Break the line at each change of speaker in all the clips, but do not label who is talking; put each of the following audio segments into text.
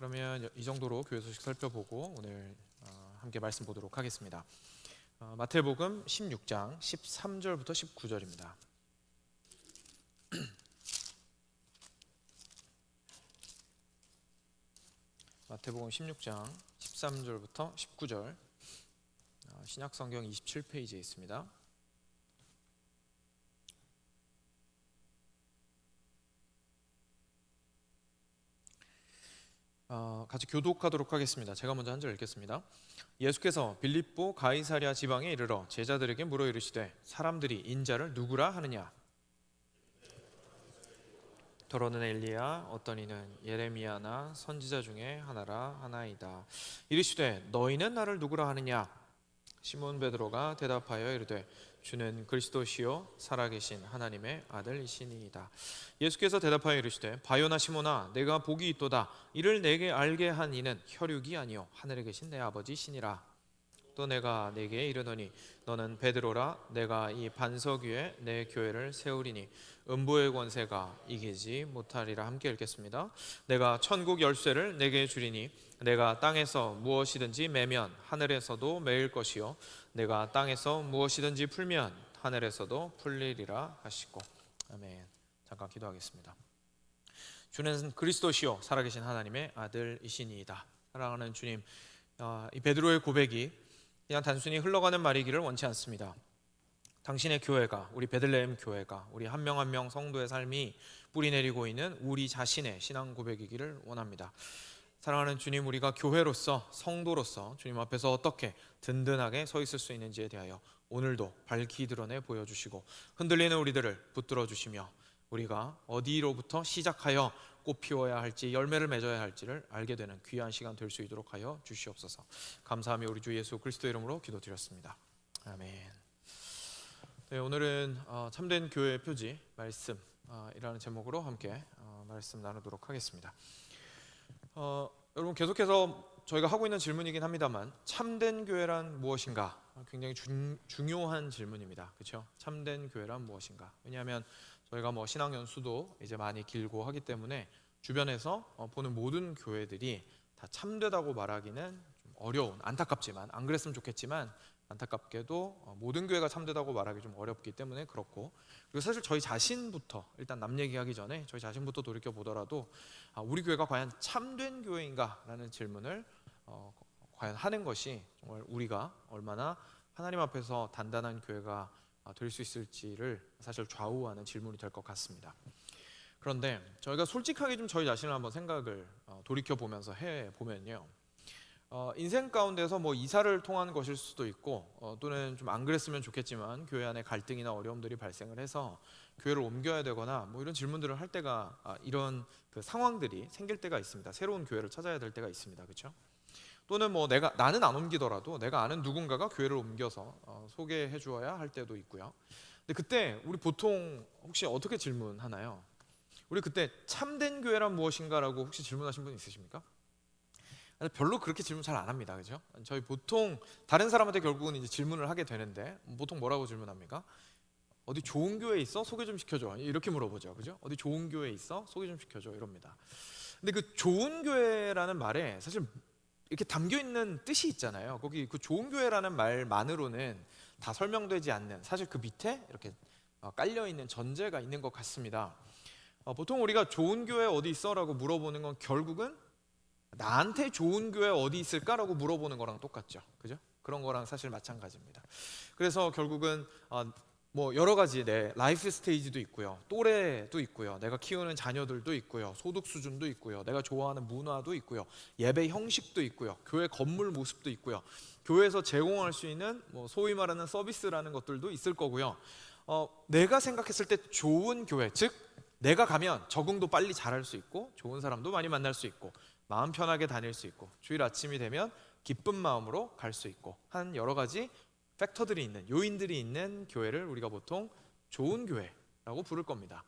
그러면 이 정도로 교회 소식 살펴보고 오늘 함께 말씀 보도록 하겠습니다. 마태복음 16장 13절부터 19절입니다. 마태복음 16장 13절부터 19절, 신약성경 27페이지에 있습니다. 같이 교독하도록 하겠습니다. 제가 먼저 한 절 읽겠습니다. 예수께서 빌립보 가이사랴 지방에 이르러 제자들에게 물어 이르시되 사람들이 인자를 누구라 하느냐? 더러는 엘리야, 어떤 이는 예레미야나 선지자 중에 하나라 하나이다. 이르시되 너희는 나를 누구라 하느냐? 시몬 베드로가 대답하여 이르되 주는 그리스도시요 살아계신 하나님의 아들이시니이다. 예수께서 대답하여 이르시되 바요나 시몬아, 내가 복이 있도다. 이를 내게 알게 한 이는 혈육이 아니요 하늘에 계신 내 아버지시니라. 또 내가 네게 이르노니 너는 베드로라. 내가 이 반석 위에 내 교회를 세우리니 음부의 권세가 이기지 못하리라. 함께 읽겠습니다. 내가 천국 열쇠를 내게 주리니 내가 땅에서 무엇이든지 매면 하늘에서도 매일 것이요 내가 땅에서 무엇이든지 풀면 하늘에서도 풀리리라 하시고. 아멘. 잠깐 기도하겠습니다. 주는 그리스도시요 살아계신 하나님의 아들이시니이다. 사랑하는 주님, 이 베드로의 고백이 그냥 단순히 흘러가는 말이기를 원치 않습니다. 당신의 교회가, 우리 베들레헴 교회가, 우리 한 명 한 명 성도의 삶이 뿌리내리고 있는 우리 자신의 신앙 고백이기를 원합니다. 사랑하는 주님, 우리가 교회로서, 성도로서 주님 앞에서 어떻게 든든하게 서 있을 수 있는지에 대하여 오늘도 밝히 드러내 보여주시고 흔들리는 우리들을 붙들어 주시며 우리가 어디로부터 시작하여 꽃 피워야 할지 열매를 맺어야 할지를 알게 되는 귀한 시간 될 수 있도록 하여 주시옵소서. 감사하며 우리 주 예수 그리스도 이름으로 기도드렸습니다. 아멘. 네, 오늘은 참된 교회의 표지 말씀이라는 제목으로 함께 말씀 나누도록 하겠습니다. 여러분, 계속해서 저희가 하고 있는 질문이긴 합니다만 참된 교회란 무엇인가? 굉장히 중요한 질문입니다. 그렇죠? 참된 교회란 무엇인가? 왜냐하면 저희가 신앙 연수도 이제 많이 길고 하기 때문에 주변에서 보는 모든 교회들이 다 참되다고 말하기는 좀 어려운, 안타깝지만, 안 그랬으면 좋겠지만 안타깝게도 모든 교회가 참되다고 말하기 좀 어렵기 때문에 그렇고, 그리고 사실 저희 자신부터, 일단 남 얘기하기 전에 저희 자신부터 돌이켜 보더라도 우리 교회가 과연 참된 교회인가? 라는 질문을 과연 하는 것이 정말 우리가 얼마나 하나님 앞에서 단단한 교회가 될 수 있을지를 사실 좌우하는 질문이 될 것 같습니다. 그런데 저희가 솔직하게 좀 저희 자신을 한번 생각을 돌이켜 보면서 해보면요, 인생 가운데서 이사를 통한 것일 수도 있고 또는 좀 안 그랬으면 좋겠지만 교회 안에 갈등이나 어려움들이 발생을 해서 교회를 옮겨야 되거나 이런 질문들을 할 때가 이런 그 상황들이 생길 때가 있습니다. 새로운 교회를 찾아야 될 때가 있습니다. 그렇죠? 또는 나는 안 옮기더라도 내가 아는 누군가가 교회를 옮겨서 소개해 주어야 할 때도 있고요. 근데 그때 우리 보통 혹시 어떻게 질문하나요? 우리 그때 참된 교회란 무엇인가라고 혹시 질문하신 분 있으십니까? 별로 그렇게 질문 잘 안 합니다. 그죠? 저희 보통 다른 사람한테 결국은 이제 질문을 하게 되는데 보통 뭐라고 질문합니까? 어디 좋은 교회 있어? 소개 좀 시켜줘. 이렇게 물어보죠. 그죠? 어디 좋은 교회 있어? 소개 좀 시켜줘. 이럽니다. 근데 그 좋은 교회라는 말에 사실 이렇게 담겨 있는 뜻이 있잖아요. 거기 그 좋은 교회라는 말만으로는 다 설명되지 않는, 사실 그 밑에 이렇게 깔려 있는 전제가 있는 것 같습니다. 보통 우리가 좋은 교회 어디 있어라고 물어보는 건 결국은 나한테 좋은 교회 어디 있을까라고 물어보는 거랑 똑같죠. 그죠? 그런 거랑 사실 마찬가지입니다. 그래서 결국은 여러 가지 내 라이프 스테이지도 있고요, 또래도 있고요, 내가 키우는 자녀들도 있고요, 소득 수준도 있고요, 내가 좋아하는 문화도 있고요, 예배 형식도 있고요, 교회 건물 모습도 있고요, 교회에서 제공할 수 있는 소위 말하는 서비스라는 것들도 있을 거고요. 내가 생각했을 때 좋은 교회, 즉 내가 가면 적응도 빨리 잘할 수 있고 좋은 사람도 많이 만날 수 있고 마음 편하게 다닐 수 있고 주일 아침이 되면 기쁜 마음으로 갈 수 있고 한 여러 가지 팩터들이 있는, 요인들이 있는 교회를 우리가 보통 좋은 교회라고 부를 겁니다.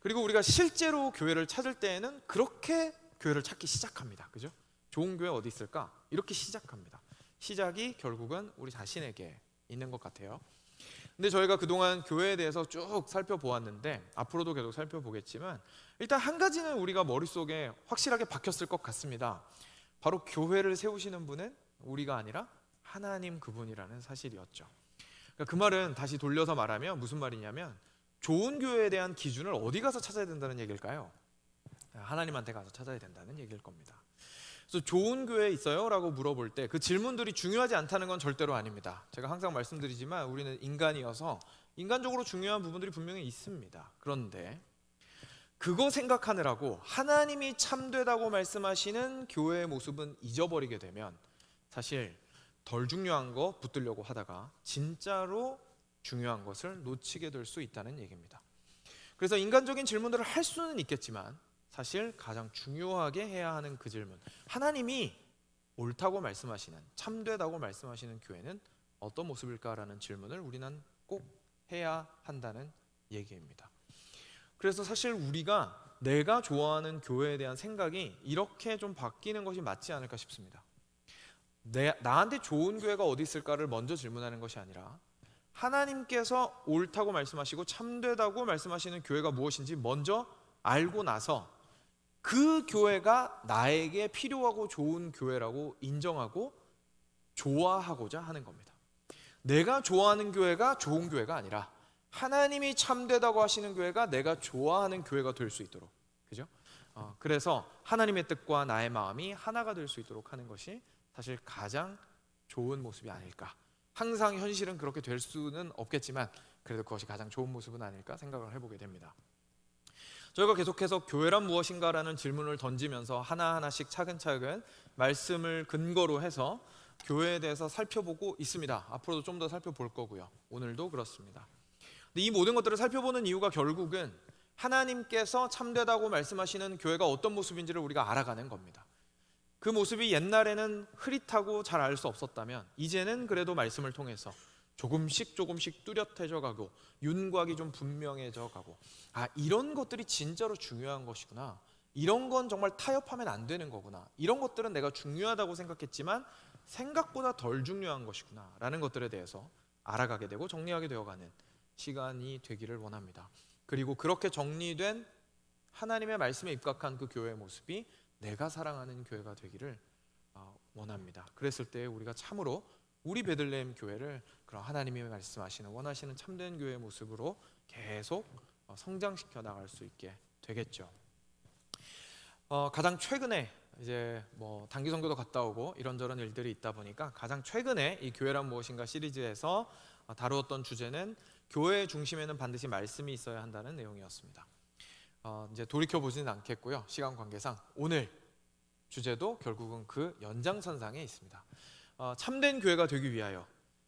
그리고 우리가 실제로 교회를 찾을 때에는 그렇게 교회를 찾기 시작합니다. 그죠? 좋은 교회 어디 있을까? 이렇게 시작합니다. 시작이 결국은 우리 자신에게 있는 것 같아요. 근데 저희가 그동안 교회에 대해서 쭉 살펴보았는데 앞으로도 계속 살펴보겠지만 일단 한 가지는 우리가 머릿속에 확실하게 박혔을 것 같습니다. 바로 교회를 세우시는 분은 우리가 아니라 하나님 그분이라는 사실이었죠. 그러니까 그 말은 다시 돌려서 말하면 무슨 말이냐면 좋은 교회에 대한 기준을 어디 가서 찾아야 된다는 얘기일까요? 하나님한테 가서 찾아야 된다는 얘기일 겁니다. 그래서 좋은 교회 있어요? 라고 물어볼 때 그 질문들이 중요하지 않다는 건 절대로 아닙니다. 제가 항상 말씀드리지만 우리는 인간이어서 인간적으로 중요한 부분들이 분명히 있습니다. 그런데 그거 생각하느라고 하나님이 참되다고 말씀하시는 교회의 모습은 잊어버리게 되면 사실 덜 중요한 거 붙들려고 하다가 진짜로 중요한 것을 놓치게 될 수 있다는 얘기입니다. 그래서 인간적인 질문들을 할 수는 있겠지만 사실 가장 중요하게 해야 하는 그 질문, 하나님이 옳다고 말씀하시는, 참되다고 말씀하시는 교회는 어떤 모습일까라는 질문을 우리는 꼭 해야 한다는 얘기입니다. 그래서 사실 우리가 내가 좋아하는 교회에 대한 생각이 이렇게 좀 바뀌는 것이 맞지 않을까 싶습니다. 나한테 좋은 교회가 어디 있을까를 먼저 질문하는 것이 아니라 하나님께서 옳다고 말씀하시고 참되다고 말씀하시는 교회가 무엇인지 먼저 알고 나서 그 교회가 나에게 필요하고 좋은 교회라고 인정하고 좋아하고자 하는 겁니다. 내가 좋아하는 교회가 좋은 교회가 아니라 하나님이 참되다고 하시는 교회가 내가 좋아하는 교회가 될 수 있도록, 그죠? 그래서 하나님의 뜻과 나의 마음이 하나가 될 수 있도록 하는 것이 사실 가장 좋은 모습이 아닐까. 항상 현실은 그렇게 될 수는 없겠지만 그래도 그것이 가장 좋은 모습은 아닐까 생각을 해보게 됩니다. 저희가 계속해서 교회란 무엇인가라는 질문을 던지면서 하나하나씩 차근차근 말씀을 근거로 해서 교회에 대해서 살펴보고 있습니다. 앞으로도 좀 더 살펴볼 거고요. 오늘도 그렇습니다. 근데 이 모든 것들을 살펴보는 이유가 결국은 하나님께서 참되다고 말씀하시는 교회가 어떤 모습인지를 우리가 알아가는 겁니다. 그 모습이 옛날에는 흐릿하고 잘 알 수 없었다면 이제는 그래도 말씀을 통해서 조금씩 뚜렷해져 가고 윤곽이 좀 분명해져 가고, 이런 것들이 진짜로 중요한 것이구나, 이런 건 정말 타협하면 안 되는 거구나, 이런 것들은 내가 중요하다고 생각했지만 생각보다 덜 중요한 것이구나 라는 것들에 대해서 알아가게 되고 정리하게 되어가는 시간이 되기를 원합니다. 그리고 그렇게 정리된 하나님의 말씀에 입각한 그 교회의 모습이 내가 사랑하는 교회가 되기를 원합니다. 그랬을 때 우리가 참으로 우리 베들레헴 교회를 그런 하나님이 말씀하시는 원하시는 참된 교회의 모습으로 계속 성장시켜 나갈 수 있게 되겠죠. 가장 최근에 이제 단기 선교도 갔다 오고 이런저런 일들이 있다 보니까 가장 최근에 이 교회란 무엇인가 시리즈에서 다루었던 주제는 교회의 중심에는 반드시 말씀이 있어야 한다는 내용이었습니다. 이제 돌이켜 보지는 않겠고요. 시간 관계상 오늘 주제도 결국은 그 연장선상에 있습니다. 참된 교회가 되기 위하여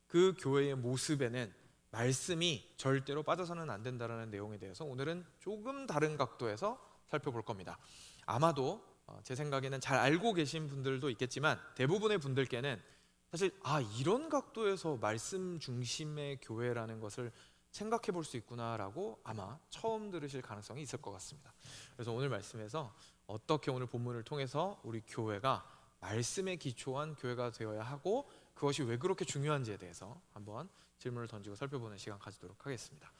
그 교회의 모습에는 말씀이 절대로 빠져서는 안 된다는 내용에 대해서 오늘은 조금 다른 각도에서 살펴볼 겁니다. 아마도 제 생각에는 잘 알고 계신 분들도 있겠지만 대부분의 분들께는 사실 이런 각도에서 말씀 중심의 교회라는 것을 생각해 볼 수 있구나라고 아마 처음 들으실 가능성이 있을 것 같습니다. 그래서 오늘 말씀에서 어떻게 오늘 본문을 통해서 우리 교회가 말씀에 기초한 교회가 되어야 하고 그것이 왜 그렇게 중요한지에 대해서 한번 질문을 던지고 살펴보는 시간 가지도록 하겠습니다.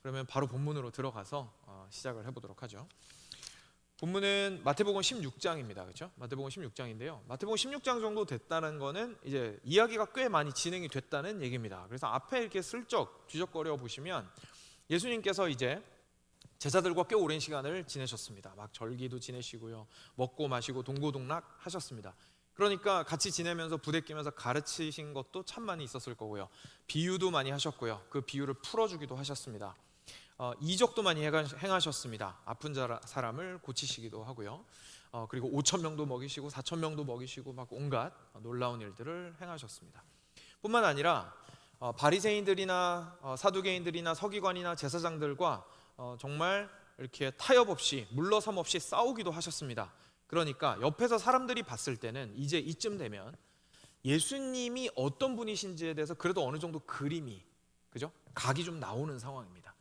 그러면 바로 본문으로 들어가서 시작을 해보도록 하죠. 본문은 마태복음 16장입니다. 그렇죠? 마태복음 16장인데요. 마태복음 16장 정도 됐다는 거는 이제 이야기가 꽤 많이 진행이 됐다는 얘기입니다. 그래서 앞에 이렇게 슬쩍 뒤적거려 보시면 예수님께서 이제 제자들과 꽤 오랜 시간을 지내셨습니다. 막 절기도 지내시고요, 먹고 마시고 동고동락 하셨습니다. 그러니까 같이 지내면서 부대끼면서 가르치신 것도 참 많이 있었을 거고요, 비유도 많이 하셨고요, 그 비유를 풀어주기도 하셨습니다. 이적도 많이 행하셨습니다. 아픈 사람을 고치시기도 하고요, 그리고 5,000명도 먹이시고 4,000명도 먹이시고 막 온갖 놀라운 일들을 행하셨습니다. 뿐만 아니라 바리새인들이나 사두개인들이나 서기관이나 제사장들과 정말 이렇게 타협 없이 물러섬 없이 싸우기도 하셨습니다. 그러니까 옆에서 사람들이 봤을 때는 이제 이쯤 되면 예수님이 어떤 분이신지에 대해서 그래도 어느 정도 그림이, 그죠? 각이 좀 나오는 상황입니다.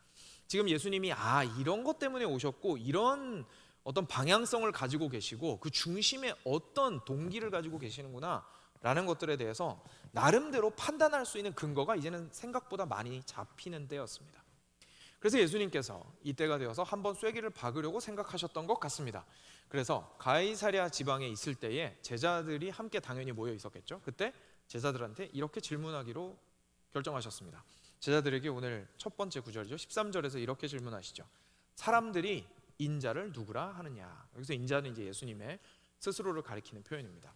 지금 예수님이 이런 것 때문에 오셨고 이런 어떤 방향성을 가지고 계시고 그 중심에 어떤 동기를 가지고 계시는구나 라는 것들에 대해서 나름대로 판단할 수 있는 근거가 이제는 생각보다 많이 잡히는 때였습니다. 그래서 예수님께서 이때가 되어서 한번 쐐기를 박으려고 생각하셨던 것 같습니다. 그래서 가이사랴 지방에 있을 때에 제자들이 함께 당연히 모여 있었겠죠. 그때 제자들한테 이렇게 질문하기로 결정하셨습니다. 제자들에게 오늘 첫 번째 구절이죠. 13절에서 이렇게 질문하시죠. 사람들이 인자를 누구라 하느냐. 여기서 인자는 이제 예수님의 스스로를 가리키는 표현입니다.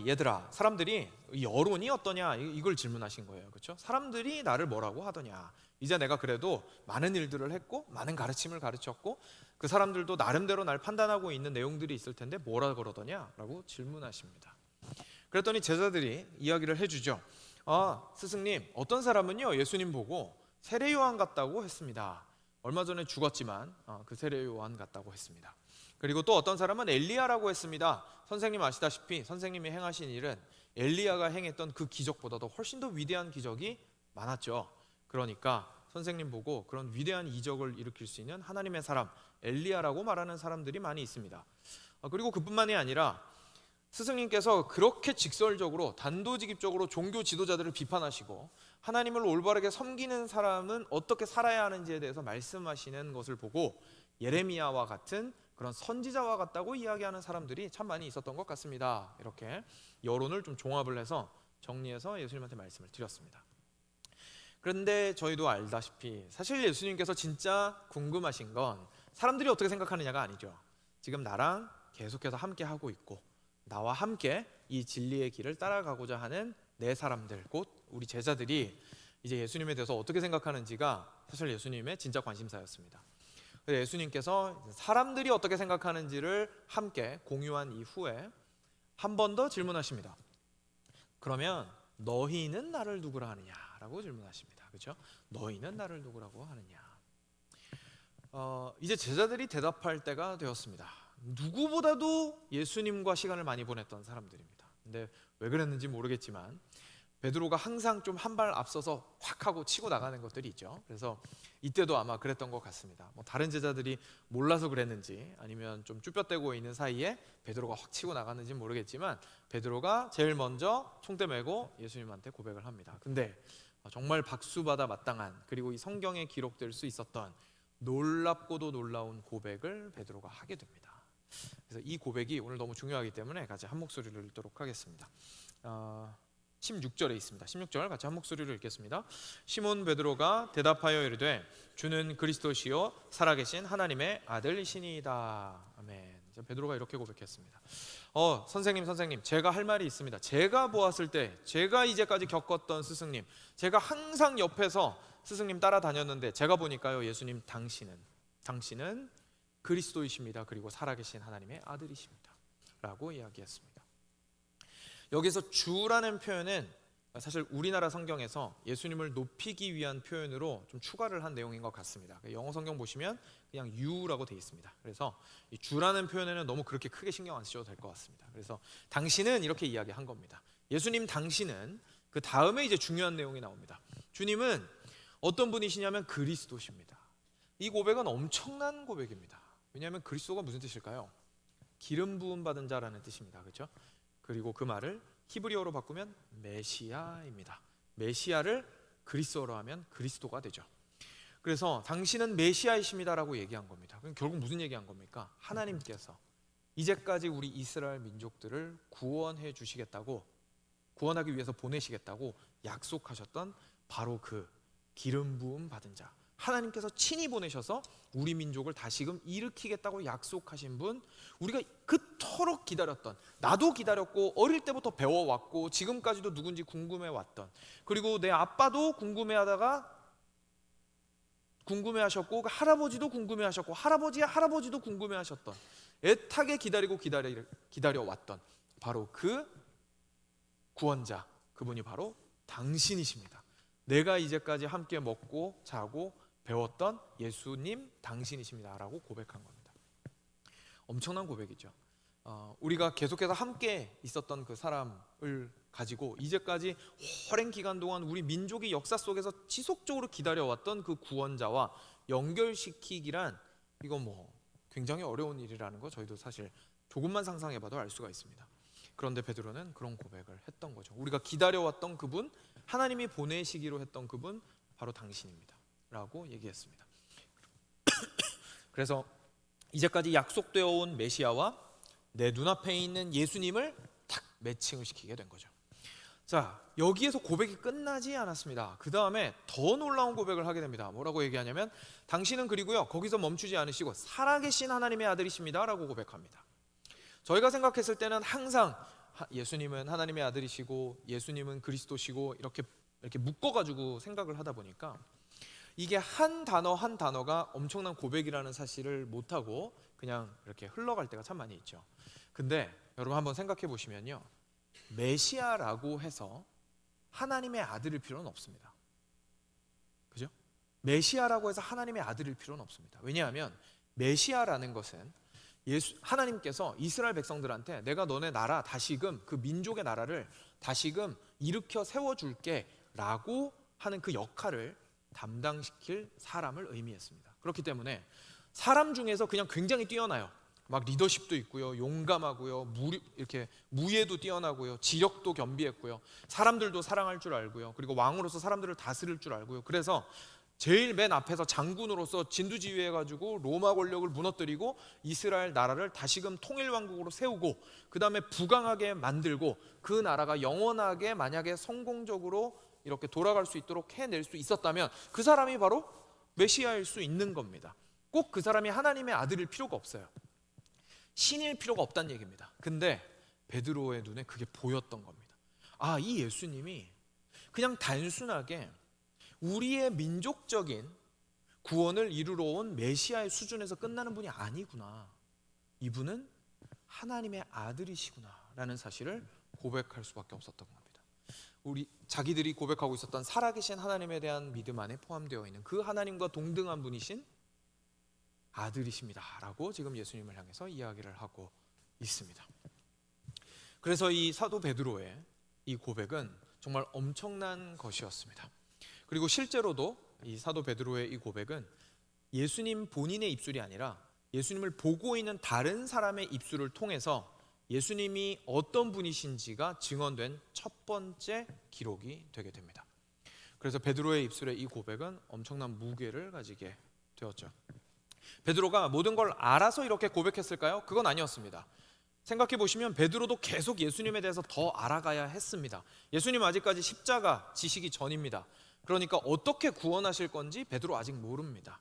얘들아, 사람들이 여론이 어떠냐 이걸 질문하신 거예요. 그렇죠? 사람들이 나를 뭐라고 하더냐. 이제 내가 그래도 많은 일들을 했고 많은 가르침을 가르쳤고 그 사람들도 나름대로 날 판단하고 있는 내용들이 있을 텐데 뭐라 그러더냐라고 질문하십니다. 그랬더니 제자들이 이야기를 해주죠. 스승님, 어떤 사람은요 예수님 보고 세례 요한 같다고 했습니다. 얼마 전에 죽었지만 그 세례 요한 같다고 했습니다. 그리고 또 어떤 사람은 엘리야라고 했습니다. 선생님 아시다시피 선생님이 행하신 일은 엘리야가 행했던 그 기적보다도 훨씬 더 위대한 기적이 많았죠. 그러니까 선생님 보고 그런 위대한 이적을 일으킬 수 있는 하나님의 사람 엘리야라고 말하는 사람들이 많이 있습니다. 그리고 그뿐만이 아니라 스승님께서 그렇게 직설적으로 단도직입적으로 종교 지도자들을 비판하시고 하나님을 올바르게 섬기는 사람은 어떻게 살아야 하는지에 대해서 말씀하시는 것을 보고 예레미야와 같은 그런 선지자와 같다고 이야기하는 사람들이 참 많이 있었던 것 같습니다. 이렇게 여론을 좀 종합을 해서 정리해서 예수님한테 말씀을 드렸습니다. 그런데 저희도 알다시피 사실 예수님께서 진짜 궁금하신 건 사람들이 어떻게 생각하느냐가 아니죠. 지금 나랑 계속해서 함께 하고 있고 나와 함께 이 진리의 길을 따라가고자 하는 내 사람들, 곧 우리 제자들이 이제 예수님에 대해서 어떻게 생각하는지가 사실 예수님의 진짜 관심사였습니다. 그래서 예수님께서 사람들이 어떻게 생각하는지를 함께 공유한 이후에 한 번 더 질문하십니다. 그러면 너희는 나를 누구라 하느냐라고 질문하십니다. 그렇죠? 너희는 나를 누구라고 하느냐. 이제 제자들이 대답할 때가 되었습니다. 누구보다도 예수님과 시간을 많이 보냈던 사람들입니다. 근데 왜 그랬는지 모르겠지만 베드로가 항상 좀 한 발 앞서서 확 하고 치고 나가는 것들이 있죠. 그래서 이때도 아마 그랬던 것 같습니다. 다른 제자들이 몰라서 그랬는지 아니면 좀 쭈뼛대고 있는 사이에 베드로가 확 치고 나갔는지 모르겠지만 베드로가 제일 먼저 총대 메고 예수님한테 고백을 합니다. 근데 정말 박수받아 마땅한 그리고 이 성경에 기록될 수 있었던 놀랍고도 놀라운 고백을 베드로가 하게 됩니다. 그래서 이 고백이 오늘 너무 중요하기 때문에 같이 한 목소리를 읽도록 하겠습니다. 16절에 있습니다. 16절 같이 한 목소리로 읽겠습니다. 시몬 베드로가 대답하여 이르되 주는 그리스도시요 살아계신 하나님의 아들이시니이다. 아멘. 베드로가 이렇게 고백했습니다. 선생님 제가 할 말이 있습니다. 제가 보았을 때 제가 이제까지 겪었던 스승님, 제가 항상 옆에서 스승님 따라다녔는데 제가 보니까요 예수님 당신은 그리스도이십니다. 그리고 살아계신 하나님의 아들이십니다. 라고 이야기했습니다. 여기서 주라는 표현은 사실 우리나라 성경에서 예수님을 높이기 위한 표현으로 좀 추가를 한 내용인 것 같습니다. 영어 성경 보시면 그냥 you라고 되어 있습니다. 그래서 이 주라는 표현에는 너무 그렇게 크게 신경 안 쓰셔도 될 것 같습니다. 그래서 당신은 이렇게 이야기한 겁니다. 예수님 당신은 그 다음에 이제 중요한 내용이 나옵니다. 주님은 어떤 분이시냐면 그리스도십니다. 이 고백은 엄청난 고백입니다. 왜냐하면 그리스도가 무슨 뜻일까요? 기름 부음 받은 자라는 뜻입니다. 그렇죠? 그리고 그 말을 히브리어로 바꾸면 메시아입니다. 메시아를 그리스어로 하면 그리스도가 되죠. 그래서 당신은 메시아이십니다라고 얘기한 겁니다. 그럼 결국 무슨 얘기한 겁니까? 하나님께서 이제까지 우리 이스라엘 민족들을 구원해 주시겠다고, 구원하기 위해서 보내시겠다고 약속하셨던 바로 그 기름 부음 받은 자, 하나님께서 친히 보내셔서 우리 민족을 다시금 일으키겠다고 약속하신 분, 우리가 그토록 기다렸던, 나도 기다렸고 어릴 때부터 배워왔고 지금까지도 누군지 궁금해왔던, 그리고 내 아빠도 궁금해하셨고 그 할아버지도 궁금해하셨고 할아버지의 할아버지도 궁금해하셨던, 애타게 기다려왔던 바로 그 구원자, 그분이 바로 당신이십니다. 내가 이제까지 함께 먹고 자고 배웠던 예수님 당신이십니다 라고 고백한 겁니다. 엄청난 고백이죠. 우리가 계속해서 함께 있었던 그 사람을 가지고 이제까지 오랜 기간 동안 우리 민족의 역사 속에서 지속적으로 기다려왔던 그 구원자와 연결시키기란, 이건 굉장히 어려운 일이라는 거 저희도 사실 조금만 상상해봐도 알 수가 있습니다. 그런데 베드로는 그런 고백을 했던 거죠. 우리가 기다려왔던 그분, 하나님이 보내시기로 했던 그분 바로 당신입니다 라고 얘기했습니다. 그래서 이제까지 약속되어 온 메시아와 내 눈앞에 있는 예수님을 딱 매칭을 시키게 된 거죠. 자, 여기에서 고백이 끝나지 않았습니다. 그 다음에 더 놀라운 고백을 하게 됩니다. 뭐라고 얘기하냐면 당신은 그리고요 거기서 멈추지 않으시고 살아계신 하나님의 아들이십니다 라고 고백합니다. 저희가 생각했을 때는 항상 예수님은 하나님의 아들이시고 예수님은 그리스도시고 이렇게 묶어가지고 생각을 하다 보니까 이게 한 단어 한 단어가 엄청난 고백이라는 사실을 못하고 그냥 이렇게 흘러갈 때가 참 많이 있죠. 근데 여러분 한번 생각해 보시면요, 메시아라고 해서 하나님의 아들일 필요는 없습니다. 그죠? 메시아라고 해서 하나님의 아들일 필요는 없습니다. 왜냐하면 메시아라는 것은 하나님께서 이스라엘 백성들한테 내가 너네 나라 다시금 그 민족의 나라를 다시금 일으켜 세워줄게 라고 하는 그 역할을 담당시킬 사람을 의미했습니다. 그렇기 때문에 사람 중에서 그냥 굉장히 뛰어나요. 막 리더십도 있고요, 용감하고요, 이렇게 무예도 뛰어나고요, 지력도 겸비했고요, 사람들도 사랑할 줄 알고요, 그리고 왕으로서 사람들을 다스릴 줄 알고요. 그래서 제일 맨 앞에서 장군으로서 진두지휘해가지고 로마 권력을 무너뜨리고 이스라엘 나라를 다시금 통일왕국으로 세우고 그 다음에 부강하게 만들고 그 나라가 영원하게 만약에 성공적으로 이렇게 돌아갈 수 있도록 해낼 수 있었다면 그 사람이 바로 메시아일 수 있는 겁니다. 꼭 그 사람이 하나님의 아들일 필요가 없어요. 신일 필요가 없다는 얘기입니다. 근데 베드로의 눈에 그게 보였던 겁니다. 아, 이 예수님이 그냥 단순하게 우리의 민족적인 구원을 이루러 온 메시아의 수준에서 끝나는 분이 아니구나, 이분은 하나님의 아들이시구나 라는 사실을 고백할 수밖에 없었던 겁니다. 자기들이 고백하고 있었던 살아계신 하나님에 대한 믿음 안에 포함되어 있는 그 하나님과 동등한 분이신 아들이십니다 라고 지금 예수님을 향해서 이야기를 하고 있습니다. 그래서 이 사도 베드로의 이 고백은 정말 엄청난 것이었습니다. 그리고 실제로도 이 사도 베드로의 이 고백은 예수님 본인의 입술이 아니라 예수님을 보고 있는 다른 사람의 입술을 통해서 예수님이 어떤 분이신지가 증언된 첫 번째 기록이 되게 됩니다. 그래서 베드로의 입술에 이 고백은 엄청난 무게를 가지게 되었죠. 베드로가 모든 걸 알아서 이렇게 고백했을까요? 그건 아니었습니다. 생각해 보시면 베드로도 계속 예수님에 대해서 더 알아가야 했습니다. 예수님 아직까지 십자가 지시기 전입니다. 그러니까 어떻게 구원하실 건지 베드로 아직 모릅니다.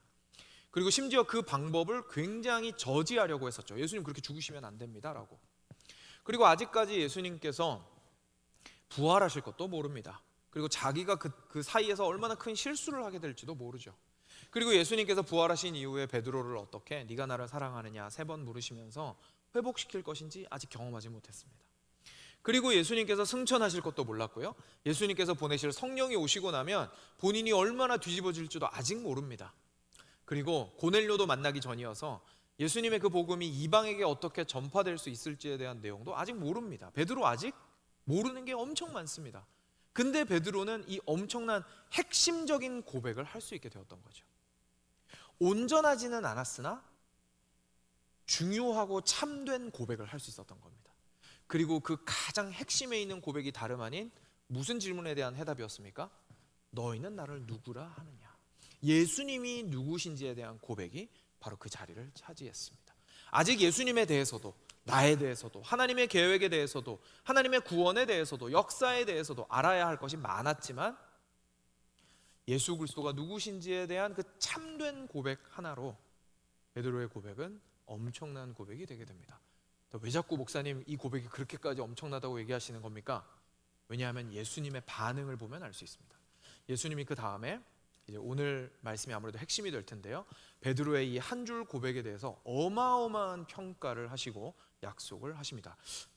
그리고 심지어 그 방법을 굉장히 저지하려고 했었죠. 예수님 그렇게 죽으시면 안 됩니다 라고. 그리고 아직까지 예수님께서 부활하실 것도 모릅니다. 그리고 자기가 그 사이에서 얼마나 큰 실수를 하게 될지도 모르죠. 그리고 예수님께서 부활하신 이후에 베드로를 어떻게 네가 나를 사랑하느냐 3번 물으시면서 회복시킬 것인지 아직 경험하지 못했습니다. 그리고 예수님께서 승천하실 것도 몰랐고요, 예수님께서 보내실 성령이 오시고 나면 본인이 얼마나 뒤집어질지도 아직 모릅니다. 그리고 고넬료도 만나기 전이어서 예수님의 그 복음이 이방에게 어떻게 전파될 수 있을지에 대한 내용도 아직 모릅니다. 베드로 아직 모르는 게 엄청 많습니다. 근데 베드로는 이 엄청난 핵심적인 고백을 할 수 있게 되었던 거죠. 온전하지는 않았으나 중요하고 참된 고백을 할 수 있었던 겁니다. 그리고 그 가장 핵심에 있는 고백이 다름 아닌 무슨 질문에 대한 해답이었습니까? 너희는 나를 누구라 하느냐. 예수님이 누구신지에 대한 고백이 바로 그 자리를 차지했습니다. 아직 예수님에 대해서도 나에 대해서도 하나님의 계획에 대해서도 하나님의 구원에 대해서도 역사에 대해서도 알아야 할 것이 많았지만 예수 그리스도가 누구신지에 대한 그 참된 고백 하나로 베드로의 고백은 엄청난 고백이 되게 됩니다. 왜 자꾸 목사님 이 고백이 그렇게까지 엄청나다고 얘기하시는 겁니까? 왜냐하면 예수님의 반응을 보면 알 수 있습니다. 예수님이 그 다음에 이제 오늘 말씀이 아무래도 핵심이 될 텐데요, 베드로의 이 한 줄 고백에 대해서 어마어마한 평가를 하시고 약속을 하십니다.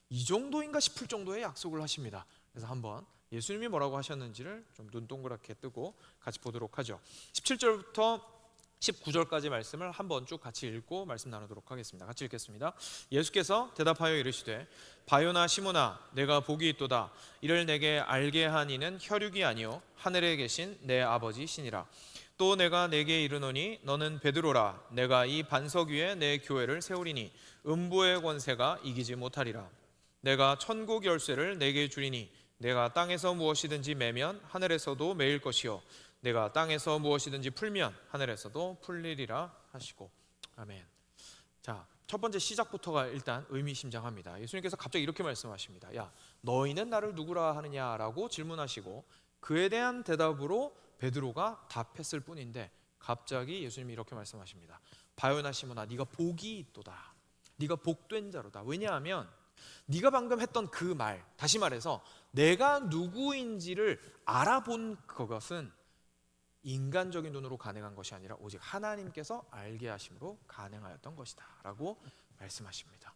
이 정도인가 싶을 정도의 약속을 하십니다. 그래서 한번 예수님이 뭐라고 하셨는지를 좀 눈 동그랗게 뜨고 같이 보도록 하죠. 17절부터 19절까지 말씀을 한번 쭉 같이 읽고 말씀 나누도록 하겠습니다. 같이 읽겠습니다. 예수께서 대답하여 이르시되 바요나 시몬아 내가 복이 있도다. 이를 내게 알게 한 이는 혈육이 아니요 하늘에 계신 내 아버지 시니라. 또 내가 내게 이르노니 너는 베드로라. 내가 이 반석 위에 내 교회를 세우리니 음부의 권세가 이기지 못하리라. 내가 천국 열쇠를 내게 주리니 내가 땅에서 무엇이든지 매면 하늘에서도 매일 것이요 내가 땅에서 무엇이든지 풀면 하늘에서도 풀리리라 하시고. 아멘. 자, 첫 번째 시작부터가 일단 의미심장합니다. 예수님께서 갑자기 이렇게 말씀하십니다. 야, 너희는 나를 누구라 하느냐라고 질문하시고 그에 대한 대답으로 베드로가 답했을 뿐인데 갑자기 예수님이 이렇게 말씀하십니다. 바요나 시몬아, 네가 복이 있도다. 네가 복된 자로다. 왜냐하면 네가 방금 했던 그 말, 다시 말해서 내가 누구인지를 알아본 그것은 인간적인 눈으로 가능한 것이 아니라 오직 하나님께서 알게 하심으로 가능하였던 것이다 라고 말씀하십니다.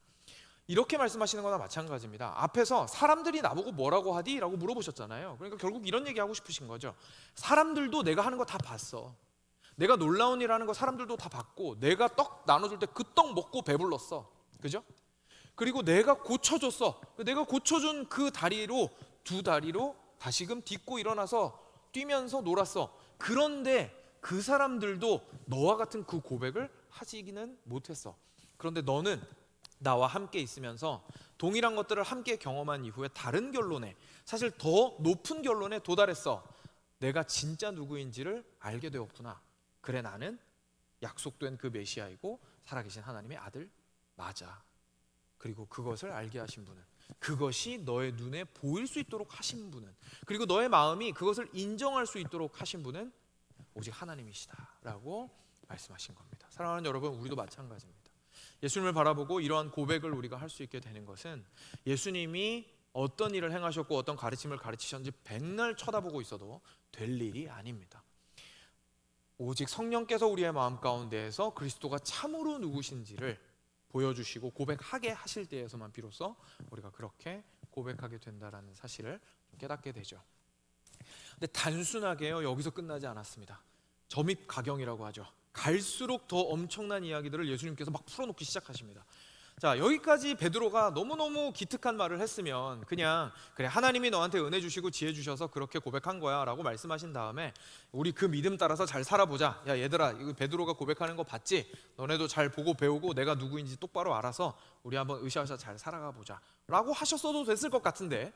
이렇게 말씀하시는 거나 마찬가지입니다. 앞에서 사람들이 나보고 뭐라고 하디? 라고 물어보셨잖아요. 그러니까 결국 이런 얘기 하고 싶으신 거죠. 사람들도 내가 하는 거 다 봤어. 내가 놀라운 일 하는 거 사람들도 다 봤고, 내가 떡 나눠줄 때 그 떡 먹고 배불렀어. 그죠? 그리고 내가 고쳐줬어. 내가 고쳐준 그 다리로, 두 다리로 다시금 딛고 일어나서 뛰면서 놀았어. 그런데 그 사람들도 너와 같은 그 고백을 하지기는 못했어. 그런데 너는 나와 함께 있으면서 동일한 것들을 함께 경험한 이후에 다른 결론에, 사실 더 높은 결론에 도달했어. 내가 진짜 누구인지를 알게 되었구나. 그래, 나는 약속된 그 메시아이고 살아계신 하나님의 아들 맞아. 그리고 그것을 알게 하신 분은, 그것이 너의 눈에 보일 수 있도록 하신 분은, 그리고 너의 마음이 그것을 인정할 수 있도록 하신 분은 오직 하나님이시다 라고 말씀하신 겁니다. 사랑하는 여러분, 우리도 마찬가지입니다. 예수님을 바라보고 이러한 고백을 우리가 할 수 있게 되는 것은 예수님이 어떤 일을 행하셨고 어떤 가르침을 가르치셨는지 백날 쳐다보고 있어도 될 일이 아닙니다. 오직 성령께서 우리의 마음 가운데에서 그리스도가 참으로 누구신지를 보여주시고 고백하게 하실 때에서만 비로소 우리가 그렇게 고백하게 된다는 사실을 깨닫게 되죠. 근데 단순하게요, 여기서 끝나지 않았습니다. 점입가경이라고 하죠. 갈수록 더 엄청난 이야기들을 예수님께서 막 풀어놓기 시작하십니다. 자, 여기까지 베드로가 너무너무 기특한 말을 했으면 그냥 그래, 하나님이 너한테 은혜 주시고 지혜 주셔서 그렇게 고백한 거야 라고 말씀하신 다음에 우리 그 믿음 따라서 잘 살아보자. 야, 얘들아, 이거 베드로가 고백하는 거 봤지? 너네도 잘 보고 배우고 내가 누구인지 똑바로 알아서 우리 한번 으쌰으쌰 잘 살아가 보자 라고 하셨어도 됐을 것 같은데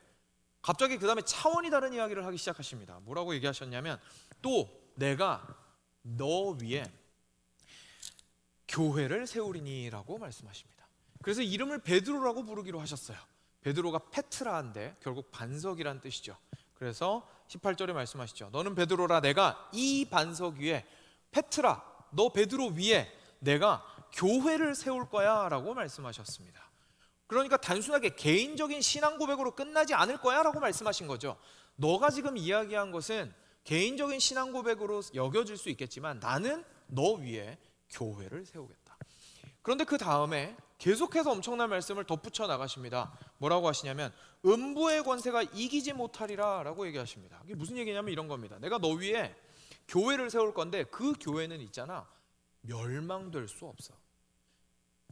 갑자기 그 다음에 차원이 다른 이야기를 하기 시작하십니다. 뭐라고 얘기하셨냐면 또 내가 너 위에 교회를 세우리니 라고 말씀하십니다. 그래서 이름을 베드로라고 부르기로 하셨어요. 베드로가 페트라인데 결국 반석이란 뜻이죠. 그래서 18절에 말씀하시죠. 너는 베드로라, 내가 이 반석 위에, 페트라, 너 베드로 위에 내가 교회를 세울 거야 라고 말씀하셨습니다. 그러니까 단순하게 개인적인 신앙 고백으로 끝나지 않을 거야 라고 말씀하신 거죠. 너가 지금 이야기한 것은 개인적인 신앙 고백으로 여겨질 수 있겠지만 나는 너 위에 교회를 세우겠다. 그런데 그 다음에 계속해서 엄청난 말씀을 덧붙여 나가십니다. 뭐라고 하시냐면 음부의 권세가 이기지 못하리라 라고 얘기하십니다. 이게 무슨 얘기냐면 이런 겁니다. 내가 너 위에 교회를 세울 건데 그 교회는 있잖아, 멸망될 수 없어.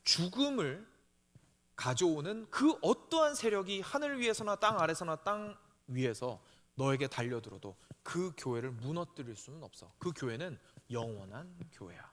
죽음을 가져오는 그 어떠한 세력이 하늘 위에서나 땅 아래서나 땅 위에서 너에게 달려들어도 그 교회를 무너뜨릴 수는 없어. 그 교회는 영원한 교회야.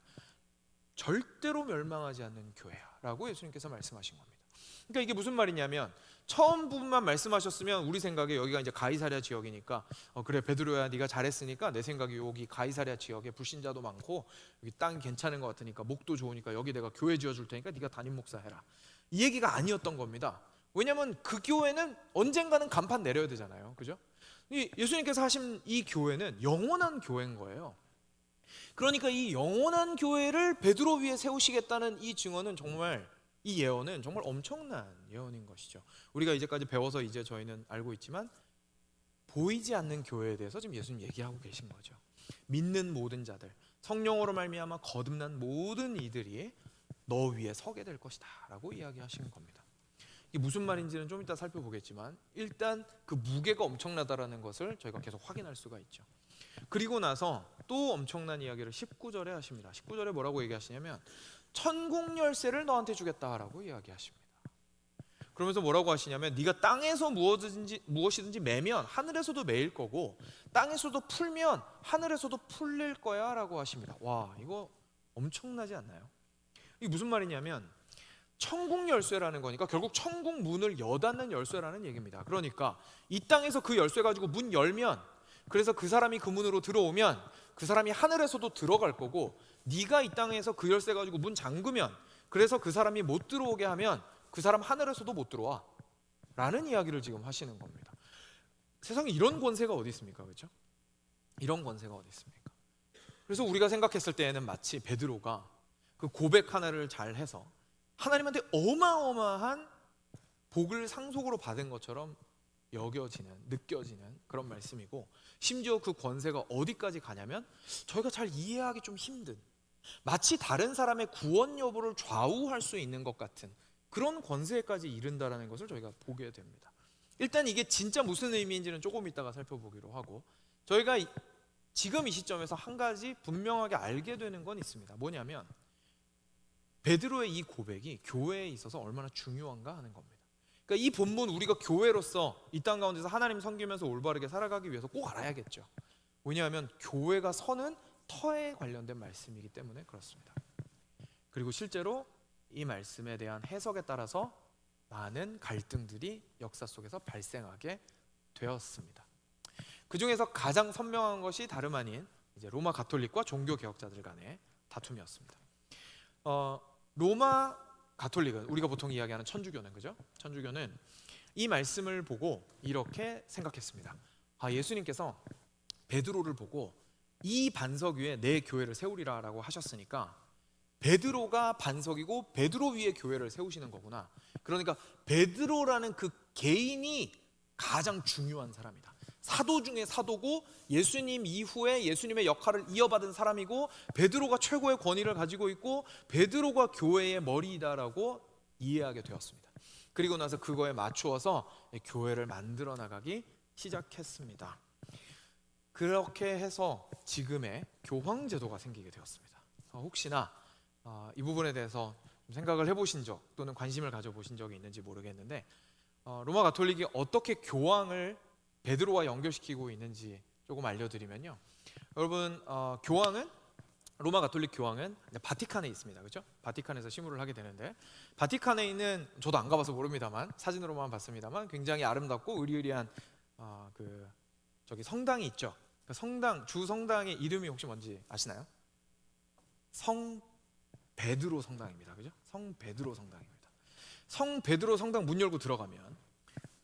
절대로 멸망하지 않는 교회야 라고 예수님께서 말씀하신 겁니다. 그러니까 이게 무슨 말이냐면 처음 부분만 말씀하셨으면 우리 생각에 여기가 이제 가이사랴 지역이니까 그래, 베드로야, 네가 잘했으니까 내 생각에 여기 가이사랴 지역에 불신자도 많고 여기 땅 괜찮은 것 같으니까 목도 좋으니까 여기 내가 교회 지어줄 테니까 네가 담임 목사 해라, 이 얘기가 아니었던 겁니다. 왜냐하면 그 교회는 언젠가는 간판 내려야 되잖아요. 그죠? 예수님께서 하신 이 교회는 영원한 교회인 거예요. 그러니까 이 영원한 교회를 베드로 위에 세우시겠다는 이 증언은 정말, 이 예언은 정말 엄청난 예언인 것이죠. 우리가 이제까지 배워서 이제 저희는 알고 있지만 보이지 않는 교회에 대해서 지금 예수님 얘기하고 계신 거죠. 믿는 모든 자들, 성령으로 말미암아 거듭난 모든 이들이 너 위에 서게 될 것이다 라고 이야기하시는 겁니다. 이게 무슨 말인지는 좀 이따 살펴보겠지만 일단 그 무게가 엄청나다라는 것을 저희가 계속 확인할 수가 있죠. 그리고 나서 또 엄청난 이야기를 19절에 하십니다. 19절에 뭐라고 얘기하시냐면 천국 열쇠를 너한테 주겠다라고 이야기하십니다. 그러면서 뭐라고 하시냐면 네가 땅에서 무엇이든지 매면 하늘에서도 매일 거고 땅에서도 풀면 하늘에서도 풀릴 거야 라고 하십니다. 와, 이거 엄청나지 않나요? 이게 무슨 말이냐면 천국 열쇠라는 거니까 결국 천국 문을 여닫는 열쇠라는 얘기입니다. 그러니까 이 땅에서 그 열쇠 가지고 문 열면, 그래서 그 사람이 그 문으로 들어오면 그 사람이 하늘에서도 들어갈 거고, 네가 이 땅에서 그 열쇠 가지고 문 잠그면, 그래서 그 사람이 못 들어오게 하면 그 사람 하늘에서도 못 들어와 라는 이야기를 지금 하시는 겁니다. 세상에 이런 권세가 어디 있습니까? 그렇죠? 이런 권세가 어디 있습니까? 그래서 우리가 생각했을 때에는 마치 베드로가 그 고백 하나를 잘 해서 하나님한테 어마어마한 복을 상속으로 받은 것처럼 여겨지는, 느껴지는 그런 말씀이고, 심지어 그 권세가 어디까지 가냐면 저희가 잘 이해하기 좀 힘든, 마치 다른 사람의 구원 여부를 좌우할 수 있는 것 같은 그런 권세까지 이른다라는 것을 저희가 보게 됩니다. 일단 이게 진짜 무슨 의미인지는 조금 이따가 살펴보기로 하고, 저희가 지금 이 시점에서 한 가지 분명하게 알게 되는 건 있습니다. 뭐냐면 베드로의 이 고백이 교회에 있어서 얼마나 중요한가 하는 겁니다. 그러니까 이 본문 우리가 교회로서 이 땅 가운데서 하나님 섬기면서 올바르게 살아가기 위해서 꼭 알아야겠죠. 왜냐하면 교회가 서는 터에 관련된 말씀이기 때문에 그렇습니다. 그리고 실제로 이 말씀에 대한 해석에 따라서 많은 갈등들이 역사 속에서 발생하게 되었습니다. 그 중에서 가장 선명한 것이 다름 아닌 이제 로마 가톨릭과 종교 개혁자들 간의 다툼이었습니다. 로마 가톨릭은, 우리가 보통 이야기하는 천주교는, 그죠? 천주교는 이 말씀을 보고 이렇게 생각했습니다. 예수님께서 베드로를 보고 이 반석 위에 내 교회를 세우리라라고 하셨으니까 베드로가 반석이고 베드로 위에 교회를 세우시는 거구나. 그러니까 베드로라는 그 개인이 가장 중요한 사람이다. 사도 중에 사도고 예수님 이후에 예수님의 역할을 이어받은 사람이고 베드로가 최고의 권위를 가지고 있고 베드로가 교회의 머리이다라고 이해하게 되었습니다. 그리고 나서 그거에 맞추어서 교회를 만들어 나가기 시작했습니다. 그렇게 해서 지금의 교황 제도가 생기게 되었습니다. 혹시나 이 부분에 대해서 생각을 해보신 적 또는 관심을 가져보신 적이 있는지 모르겠는데, 로마 가톨릭이 어떻게 교황을 베드로와 연결시키고 있는지 조금 알려드리면요, 여러분, 로마 가톨릭 교황은 바티칸에 있습니다. 그렇죠? 바티칸에서 시무를 하게 되는데, 바티칸에 있는, 저도 안 가봐서 모릅니다만 사진으로만 봤습니다만 굉장히 아름답고 의리의리한 저기 성당이 있죠. 그 성당, 주 성당의 이름이 혹시 뭔지 아시나요? 성 베드로 성당입니다. 그죠? 성 베드로 성당입니다. 성 베드로 성당 문 열고 들어가면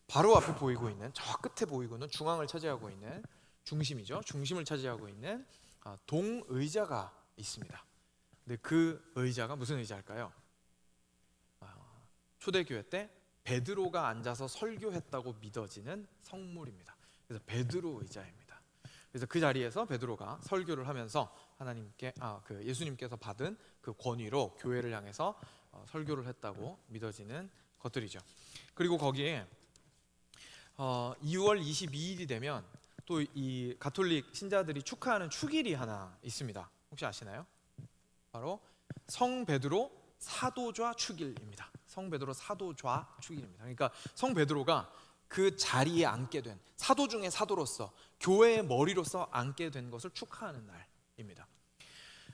바로 앞에 보이고 있는, 저 끝에 보이고 있는, 중앙을 차지하고 있는, 중심이죠. 중심을 차지하고 있는 동의자가 있습니다. 근데 그 의자가 무슨 의자일까요? 초대교회 때 베드로가 앉아서 설교했다고 믿어지는 성물입니다. 그래서 베드로 의자입니다. 그래서 그 자리에서 베드로가 설교를 하면서 하나님께 예수님께서 받은 그 권위로 교회를 향해서 설교를 했다고 믿어지는 것들이죠. 그리고 거기에 2월 22일이 되면 또 이 가톨릭 신자들이 축하하는 축일이 하나 있습니다. 혹시 아시나요? 바로 성 베드로 사도좌 축일입니다. 성 베드로 사도좌 축일입니다. 그러니까 성 베드로가 그 자리에 앉게 된, 사도 중에 사도로서 교회의 머리로서 앉게 된 것을 축하하는 날입니다.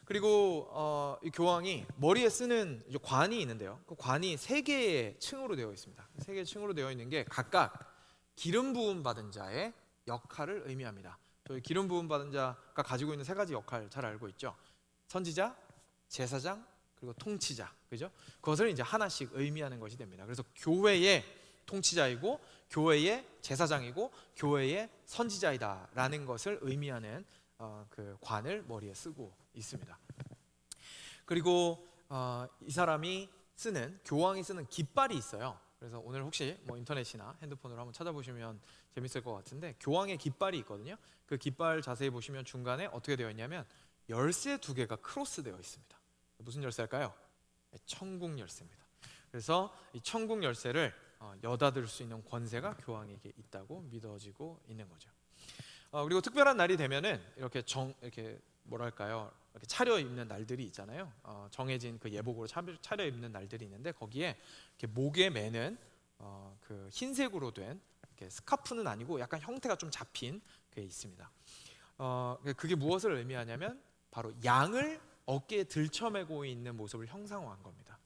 그리고 이 교황이 머리에 쓰는 관이 있는데요, 그 관이 3개의 층으로 되어 있습니다. 3개의 층으로 되어 있는 게 각각 기름 부음 받은 자의 역할을 의미합니다. 저희 기름 부음 받은 자가 가지고 있는 3가지 역할 잘 알고 있죠. 선지자, 제사장, 그리고 통치자, 그죠? 그것을 이제 하나씩 의미하는 것이 됩니다. 그래서 교회의 통치자이고 교회의 제사장이고 교회의 선지자이다라는 것을 의미하는 그 관을 머리에 쓰고 있습니다. 그리고 이 사람이 쓰는, 교황이 쓰는 깃발이 있어요. 그래서 오늘 혹시 뭐 인터넷이나 핸드폰으로 한번 찾아보시면 재밌을 것 같은데, 교황의 깃발이 있거든요. 그 깃발 자세히 보시면 중간에 어떻게 되어 있냐면 열쇠 2개가 크로스 되어 있습니다. 무슨 열쇠일까요? 천국 열쇠입니다. 그래서 이 천국 열쇠를 여닫을 수 있는 권세가 교황에게 있다고 믿어지고 있는 거죠. 그리고 특별한 날이 되면은 이렇게 뭐랄까요, 이렇게 차려입는 날들이 있잖아요. 정해진 그 예복으로 차려입는 날들이 있는데, 거기에 이렇게 목에 매는 그 흰색으로 된, 이렇게 스카프는 아니고 약간 형태가 좀 잡힌 게 있습니다. 그게 무엇을 의미하냐면 바로 양을 어깨에 들쳐매고 있는 모습을 형상화한 겁니다.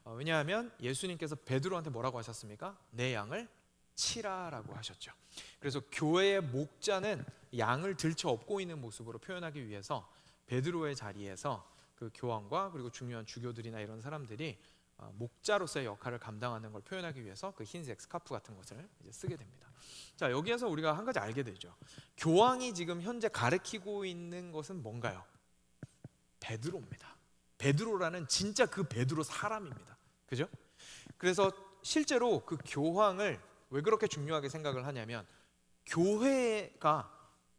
왜냐하면 예수님께서 베드로한테 뭐라고 하셨습니까? 내 양을 치라라고 하셨죠. 그래서 교회의 목자는 양을 들쳐 업고 있는 모습으로 표현하기 위해서 베드로의 자리에서 그 교황과 그리고 중요한 주교들이나 이런 사람들이 목자로서의 역할을 감당하는 걸 표현하기 위해서 그 흰색 스카프 같은 것을 이제 쓰게 됩니다. 자, 여기에서 우리가 한 가지 알게 되죠. 교황이 지금 현재 가르치고 있는 것은 뭔가요? 베드로입니다. 베드로라는 진짜 그 베드로 사람입니다. 그죠? 그래서 실제로 그 교황을 왜 그렇게 중요하게 생각을 하냐면 교회가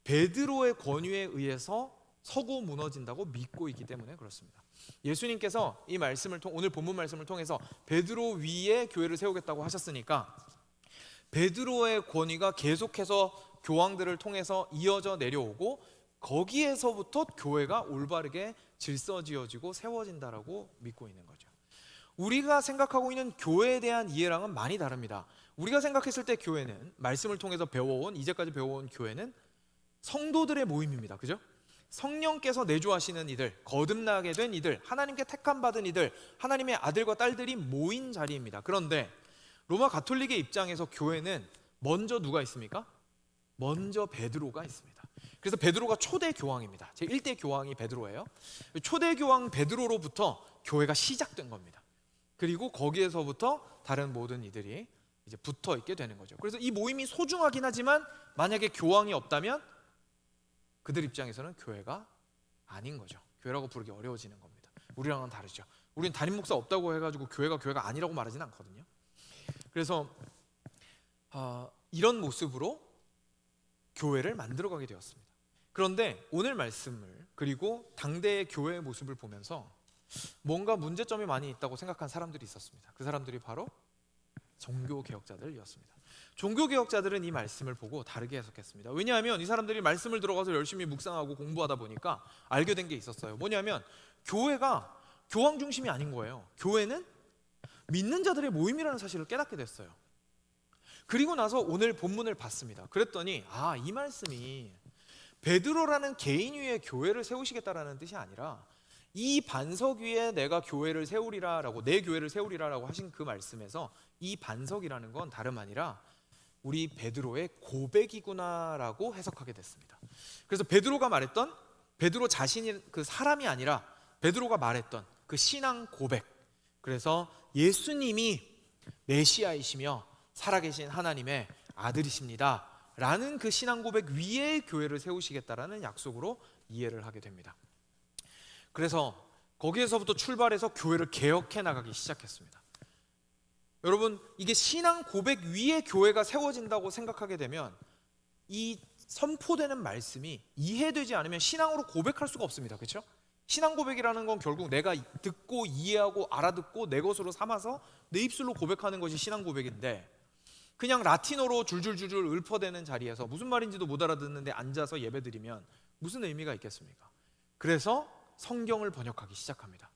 베드로의 권위에 의해서 서고 무너진다고 믿고 있기 때문에 그렇습니다. 예수님께서 이 말씀을 오늘 본문 말씀을 통해서 베드로 위에 교회를 세우겠다고 하셨으니까 베드로의 권위가 계속해서 교황들을 통해서 이어져 내려오고 거기에서부터 교회가 올바르게 질서지어지고 세워진다라고 믿고 있는 거죠. 우리가 생각하고 있는 교회에 대한 이해랑은 많이 다릅니다. 우리가 생각했을 때 교회는 말씀을 통해서 배워온 이제까지 배워온 교회는 성도들의 모임입니다. 그죠? 성령께서 내주하시는 이들, 거듭나게 된 이들, 하나님께 택함 받은 이들, 하나님의 아들과 딸들이 모인 자리입니다. 그런데 로마 가톨릭의 입장에서 교회는 먼저 누가 있습니까? 먼저 베드로가 있습니다. 그래서 베드로가 초대 교황입니다. 제 1대 교황이 베드로예요. 초대 교황 베드로로부터 교회가 시작된 겁니다. 그리고 거기에서부터 다른 모든 이들이 이제 붙어 있게 되는 거죠. 그래서 이 모임이 소중하긴 하지만 만약에 교황이 없다면 그들 입장에서는 교회가 아닌 거죠. 교회라고 부르기 어려워지는 겁니다. 우리랑은 다르죠. 우리는 담임 목사 없다고 해가지고 교회가 아니라고 말하진 않거든요. 그래서 이런 모습으로 교회를 만들어가게 되었습니다. 그런데 오늘 말씀을 그리고 당대의 교회의 모습을 보면서 뭔가 문제점이 많이 있다고 생각한 사람들이 있었습니다. 그 사람들이 바로 종교개혁자들이었습니다. 종교개혁자들은 이 말씀을 보고 다르게 해석했습니다. 왜냐하면 이 사람들이 말씀을 들어가서 열심히 묵상하고 공부하다 보니까 알게 된 게 있었어요. 뭐냐면 교회가 교황 중심이 아닌 거예요. 교회는 믿는 자들의 모임이라는 사실을 깨닫게 됐어요. 그리고 나서 오늘 본문을 봤습니다. 그랬더니 이 말씀이 베드로라는 개인 위에 교회를 세우시겠다라는 뜻이 아니라 이 반석 위에 내가 교회를 세우리라라고 내 교회를 세우리라라고 하신 그 말씀에서 이 반석이라는 건 다름 아니라 우리 베드로의 고백이구나라고 해석하게 됐습니다. 그래서 베드로가 말했던 베드로 자신이 그 사람이 아니라 베드로가 말했던 그 신앙 고백, 그래서 예수님이 메시아이시며 살아계신 하나님의 아들이십니다 라는 그 신앙 고백 위에 교회를 세우시겠다라는 약속으로 이해를 하게 됩니다. 그래서 거기에서부터 출발해서 교회를 개혁해 나가기 시작했습니다. 여러분, 이게 신앙 고백 위에 교회가 세워진다고 생각하게 되면 이 선포되는 말씀이 이해되지 않으면 신앙으로 고백할 수가 없습니다. 그렇죠? 신앙 고백이라는 건 결국 내가 듣고 이해하고 알아듣고 내 것으로 삼아서 내 입술로 고백하는 것이 신앙 고백인데 그냥 라틴어로 줄줄줄줄 읊어대는 자리에서 무슨 말인지도 못 알아듣는데 앉아서 예배드리면 무슨 의미가 있겠습니까? 그래서 성경을 번역하기 시작합니다.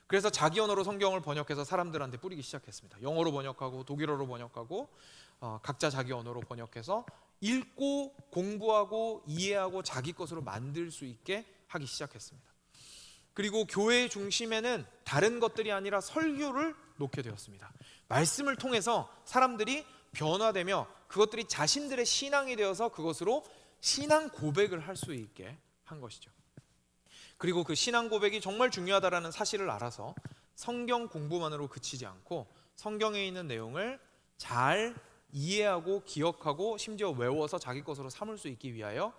그래서 자기 언어로 성경을 번역해서 사람들한테 뿌리기 시작했습니다. 영어로 번역하고 독일어로 번역하고 각자 자기 언어로 번역해서 읽고 공부하고 이해하고 자기 것으로 만들 수 있게 하기 시작했습니다. 그리고 교회의 중심에는 다른 것들이 아니라 설교를 놓게 되었습니다. 말씀을 통해서 사람들이 변화되며 그것들이 자신들의 신앙이 되어서 그것으로 신앙 고백을 할 수 있게 한 것이죠. 그리고 그 신앙 고백이 정말 중요하다라는 사실을 알아서 성경 공부만으로 그치지 않고 성경에 있는 내용을 잘 이해하고 기억하고 심지어 외워서 자기 것으로 삼을 수 있기 위하여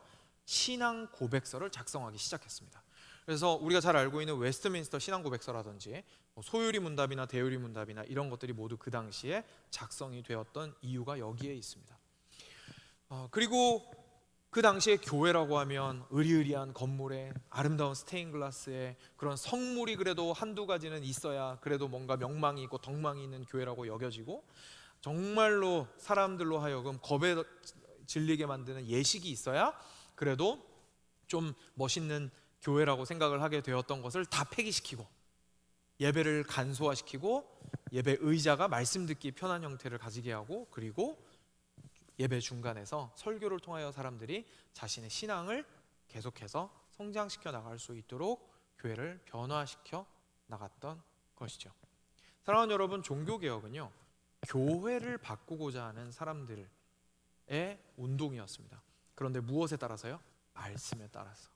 신앙 고백서를 작성하기 시작했습니다. 그래서 우리가 잘 알고 있는 웨스트민스터 신앙 고백서라든지 소유리 문답이나 대유리 문답이나 이런 것들이 모두 그 당시에 작성이 되었던 이유가 여기에 있습니다. 그리고 그 당시에 교회라고 하면 으리으리한 건물에 아름다운 스테인글라스에 그런 성물이 그래도 한두 가지는 있어야 그래도 뭔가 명망이 있고 덕망이 있는 교회라고 여겨지고 정말로 사람들로 하여금 겁에 질리게 만드는 예식이 있어야 그래도 좀 멋있는 교회라고 생각을 하게 되었던 것을 다 폐기시키고 예배를 간소화시키고 예배 의자가 말씀 듣기 편한 형태를 가지게 하고 그리고 예배 중간에서 설교를 통하여 사람들이 자신의 신앙을 계속해서 성장시켜 나갈 수 있도록 교회를 변화시켜 나갔던 것이죠. 사랑하는 여러분, 종교개혁은요, 교회를 바꾸고자 하는 사람들의 운동이었습니다. 그런데 무엇에 따라서요? 말씀에 따라서.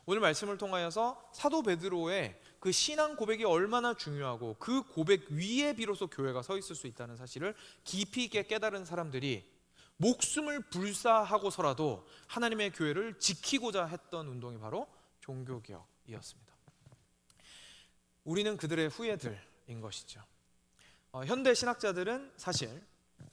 오늘 말씀을 통하여서 사도 베드로의 그 신앙 고백이 얼마나 중요하고 그 고백 위에 비로소 교회가 서 있을 수 있다는 사실을 깊이 있게 깨달은 사람들이 목숨을 불사하고서라도 하나님의 교회를 지키고자 했던 운동이 바로 종교개혁이었습니다. 우리는 그들의 후예들인 것이죠. 현대 신학자들은 사실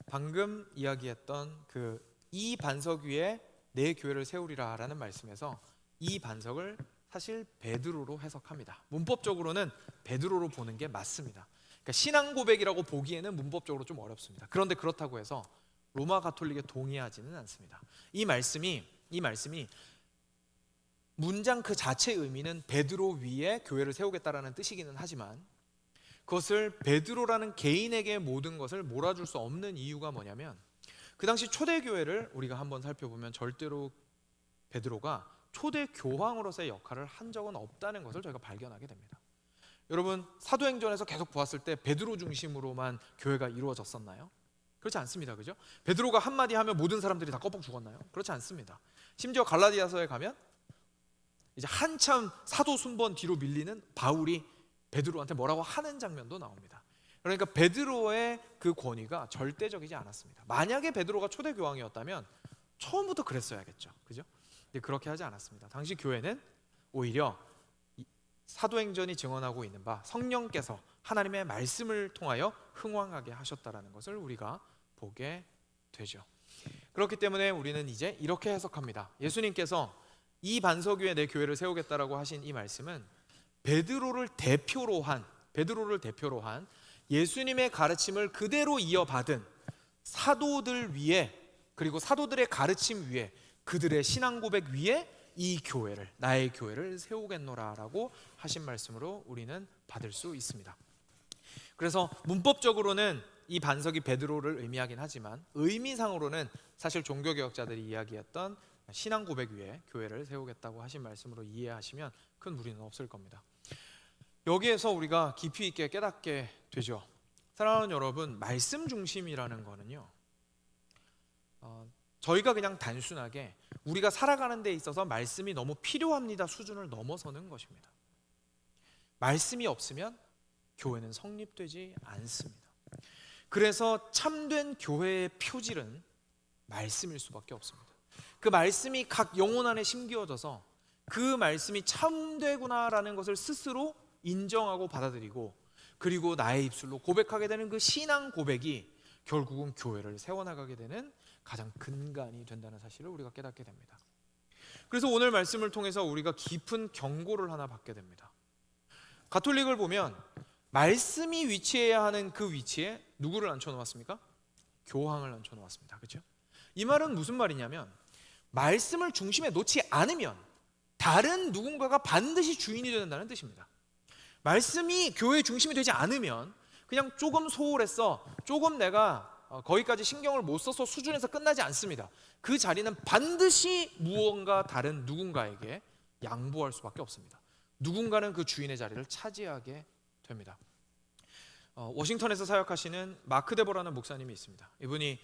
방금 이야기했던 그 이 반석 위에 내 교회를 세우리라 라는 말씀에서 이 반석을 사실 베드로로 해석합니다. 문법적으로는 베드로로 보는 게 맞습니다. 그러니까 신앙 고백이라고 보기에는 문법적으로 좀 어렵습니다. 그런데 그렇다고 해서 로마 가톨릭에 동의하지는 않습니다. 이 말씀이 문장 그 자체의 의미는 베드로 위에 교회를 세우겠다라는 뜻이기는 하지만 그것을 베드로라는 개인에게 모든 것을 몰아줄 수 없는 이유가 뭐냐면 그 당시 초대교회를 우리가 한번 살펴보면 절대로 베드로가 초대 교황으로서의 역할을 한 적은 없다는 것을 저희가 발견하게 됩니다. 여러분, 사도행전에서 계속 보았을 때 베드로 중심으로만 교회가 이루어졌었나요? 그렇지 않습니다. 그죠? 베드로가 한마디 하면 모든 사람들이 다 껌뻑 죽었나요? 그렇지 않습니다. 심지어 갈라디아서에 가면 이제 한참 사도 순번 뒤로 밀리는 바울이 베드로한테 뭐라고 하는 장면도 나옵니다. 그러니까 베드로의 그 권위가 절대적이지 않았습니다. 만약에 베드로가 초대 교황이었다면 처음부터 그랬어야겠죠. 그죠? 근데 그렇게 하지 않았습니다. 당시 교회는 오히려 사도행전이 증언하고 있는 바 성령께서 하나님의 말씀을 통하여 흥왕하게 하셨다라는 것을 우리가 보게 되죠. 그렇기 때문에 우리는 이제 이렇게 해석합니다. 예수님께서 이 반석 위에 내 교회를 세우겠다라고 하신 이 말씀은 베드로를 대표로 한 예수님의 가르침을 그대로 이어받은 사도들 위에, 그리고 사도들의 가르침 위에, 그들의 신앙 고백 위에 이 교회를, 나의 교회를 세우겠노라라고 하신 말씀으로 우리는 받을 수 있습니다. 그래서 문법적으로는 이 반석이 베드로를 의미하긴 하지만 의미상으로는 사실 종교개혁자들이 이야기했던 신앙 고백 위에 교회를 세우겠다고 하신 말씀으로 이해하시면 큰 무리는 없을 겁니다. 여기에서 우리가 깊이 있게 깨닫게 되죠. 사랑하는 여러분, 말씀 중심이라는 거는요, 저희가 그냥 단순하게 우리가 살아가는 데 있어서 말씀이 너무 필요합니다 수준을 넘어서는 것입니다. 말씀이 없으면 교회는 성립되지 않습니다. 그래서 참된 교회의 표질은 말씀일 수밖에 없습니다. 그 말씀이 각 영혼 안에 심기어져서 그 말씀이 참되구나라는 것을 스스로 인정하고 받아들이고, 그리고 나의 입술로 고백하게 되는 그 신앙 고백이 결국은 교회를 세워나가게 되는 가장 근간이 된다는 사실을 우리가 깨닫게 됩니다. 그래서 오늘 말씀을 통해서 우리가 깊은 경고를 하나 받게 됩니다. 가톨릭을 보면 말씀이 위치해야 하는 그 위치에 누구를 앉혀놓았습니까? 교황을 앉혀놓았습니다. 그렇죠? 이 말은 무슨 말이냐면 말씀을 중심에 놓지 않으면 다른 누군가가 반드시 주인이 된다는 뜻입니다. 말씀이 교회의 중심이 되지 않으면 그냥 조금 소홀했어, 조금 내가 거기까지 신경을 못 써서 수준에서 끝나지 않습니다. 그 자리는 반드시 무언가 다른 누군가에게 양보할 수밖에 없습니다. 누군가는 그 주인의 자리를 차지하게 됩니다. 워싱턴에서 사역하시는 마크 데버라는 목사님이 있습니다. 이분이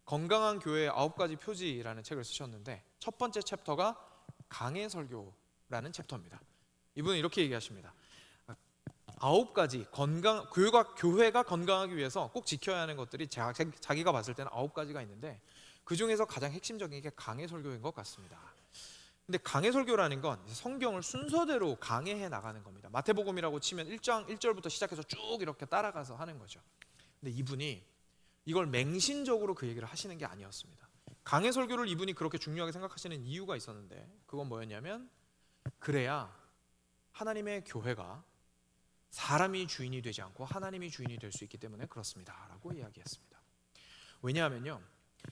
건강한 교회의 9가지 표지라는 책을 쓰셨는데 첫 번째 챕터가 강해 설교라는 챕터입니다. 이분은 이렇게 얘기하십니다. 9가지 교회가 건강하기 위해서 꼭 지켜야 하는 것들이 자기가 봤을 때는 9가지가 있는데 그 중에서 가장 핵심적인 게 강해 설교인 것 같습니다. 근데 강해 설교라는 건 성경을 순서대로 강해해 나가는 겁니다. 마태복음이라고 치면 1장 1절부터 시작해서 쭉 이렇게 따라가서 하는 거죠. 근데 이분이 이걸 맹신적으로 그 얘기를 하시는 게 아니었습니다. 강해 설교를 이분이 그렇게 중요하게 생각하시는 이유가 있었는데 그건 뭐였냐면, 그래야 하나님의 교회가 사람이 주인이 되지 않고 하나님이 주인이 될 수 있기 때문에 그렇습니다 라고 이야기했습니다. 왜냐하면요,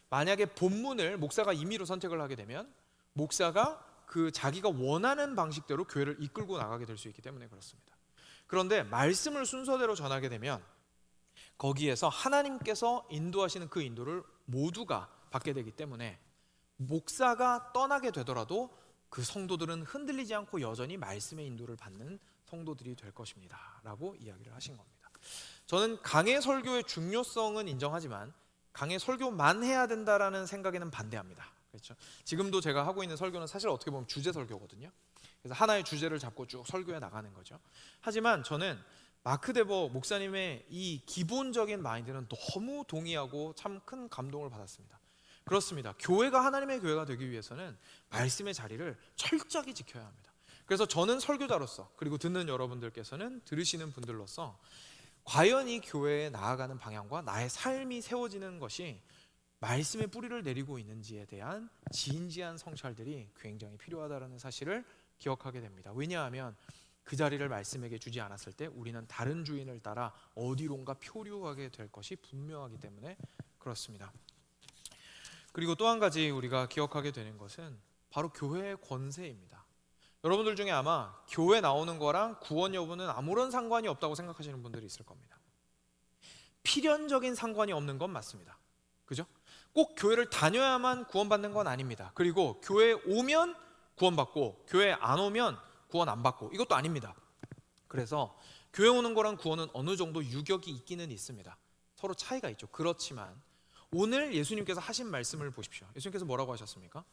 만약에 본문을 목사가 임의로 선택을 하게 되면 목사가 그 자기가 원하는 방식대로 교회를 이끌고 나가게 될 수 있기 때문에 그렇습니다. 그런데 말씀을 순서대로 전하게 되면 거기에서 하나님께서 인도하시는 그 인도를 모두가 받게 되기 때문에 목사가 떠나게 되더라도 그 성도들은 흔들리지 않고 여전히 말씀의 인도를 받는 성도들이 될 것입니다 라고 이야기를 하신 겁니다. 저는 강해 설교의 중요성은 인정하지만 강해 설교만 해야 된다라는 생각에는 반대합니다. 그렇죠? 지금도 제가 하고 있는 설교는 사실 어떻게 보면 주제 설교거든요. 그래서 하나의 주제를 잡고 쭉 설교해 나가는 거죠. 하지만 저는 마크 데버 목사님의 이 기본적인 마인드는 너무 동의하고 참 큰 감동을 받았습니다. 그렇습니다. 교회가 하나님의 교회가 되기 위해서는 말씀의 자리를 철저하게 지켜야 합니다. 그래서 저는 설교자로서, 그리고 듣는 여러분들께서는 들으시는 분들로서 과연 이 교회에 나아가는 방향과 나의 삶이 세워지는 것이 말씀의 뿌리를 내리고 있는지에 대한 진지한 성찰들이 굉장히 필요하다는 사실을 기억하게 됩니다. 왜냐하면 그 자리를 말씀에게 주지 않았을 때 우리는 다른 주인을 따라 어디론가 표류하게 될 것이 분명하기 때문에 그렇습니다. 그리고 또 한 가지 우리가 기억하게 되는 것은 바로 교회의 권세입니다. 여러분들 중에 아마 교회 나오는 거랑 구원 여부는 아무런 상관이 없다고 생각하시는 분들이 있을 겁니다. 필연적인 상관이 없는 건 맞습니다. 그죠? 꼭 교회를 다녀야만 구원받는 건 아닙니다. 그리고 교회에 오면 구원받고 교회에 안 오면 구원 안 받고 이것도 아닙니다. 그래서 교회 오는 거랑 구원은 어느 정도 유격이 있기는 있습니다. 서로 차이가 있죠. 그렇지만 오늘 예수님께서 하신 말씀을 보십시오. 예수님께서 뭐라고 하셨습니까?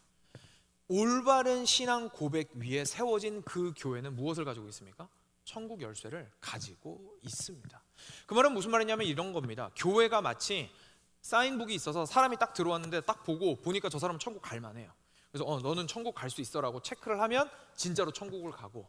올바른 신앙 고백 위에 세워진 그 교회는 무엇을 가지고 있습니까? 천국 열쇠를 가지고 있습니다. 그 말은 무슨 말이냐면 이런 겁니다. 교회가 마치 사인북이 있어서 사람이 딱 들어왔는데 딱 보니까 저 사람은 천국 갈 만해요. 그래서 너는 천국 갈 수 있어라고 체크를 하면 진짜로 천국을 가고,